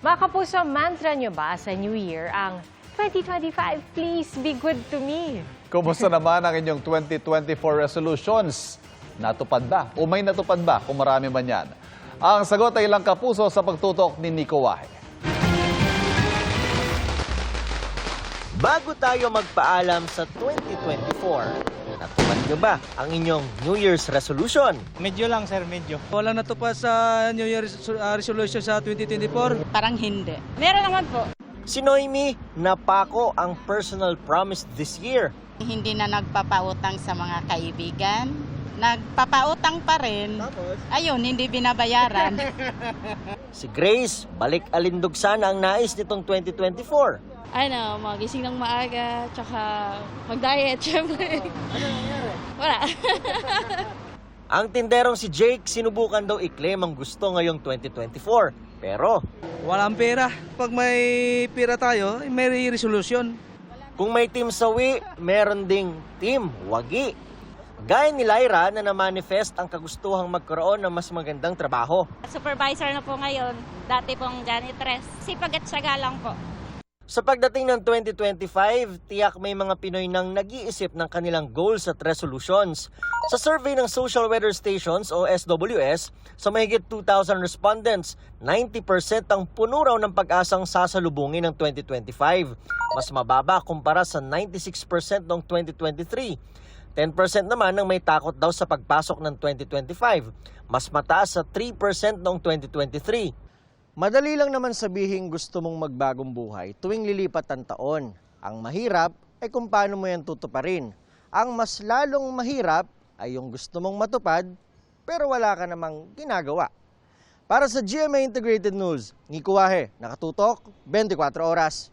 Mga kapuso, mantra nyo ba sa New Year ang 2025, please be good to me? Kumusta naman ang inyong 2024 resolutions? Natupad ba? O may natupad ba kung marami man yan? Ang sagot ay ilang kapuso sa pagtutok ni Nico Wahe. Bago tayo magpaalam sa 2024, natupad nyo ba ang inyong New Year's resolution? Medyo lang sir, medyo. Walang natupad sa New Year resolution sa 2024. Parang hindi. Meron naman po. Si Noemi, napako ang personal promise this year. Hindi na nagpapautang sa mga kaibigan. Nagpapautang pa rin. Ayun, hindi binabayaran. Si Grace, balik alindog sana ang nais nitong 2024. Magising ng maaga, tsaka mag-diet, syempre. Ano nangyari? Wala. Ang tinderong si Jake, sinubukan daw i-claim ang gusto ngayong 2024. Pero, Walang pera. Pag may pera tayo, may resolution. kung may team sawi, meron ding team wagi. Gaya ni Lyra na na-manifest ang kagustuhang magkaroon ng mas magandang trabaho. Supervisor na po ngayon, dati pong janitress. Sipag at syaga lang po. Sa pagdating ng 2025, tiyak may mga Pinoy nang nag-iisip ng kanilang goals at resolutions. Sa survey ng Social Weather Stations o SWS, sa mahigit 2,000 respondents, 90% ang puno raw ng pag-asang sasalubungin ng 2025. Mas mababa kumpara sa 96% noong 2023. 10% naman ang may takot daw sa pagpasok ng 2025. Mas mataas sa 3% noong 2023. Madali lang naman sabihin gusto mong magbagong buhay tuwing lilipat ang taon. Ang mahirap ay kung paano mo yan tutuparin. Ang mas lalong mahirap ay yung gusto mong matupad pero wala ka namang ginagawa. Para sa GMA Integrated News, Nico Wahe, nakatutok, 24 oras.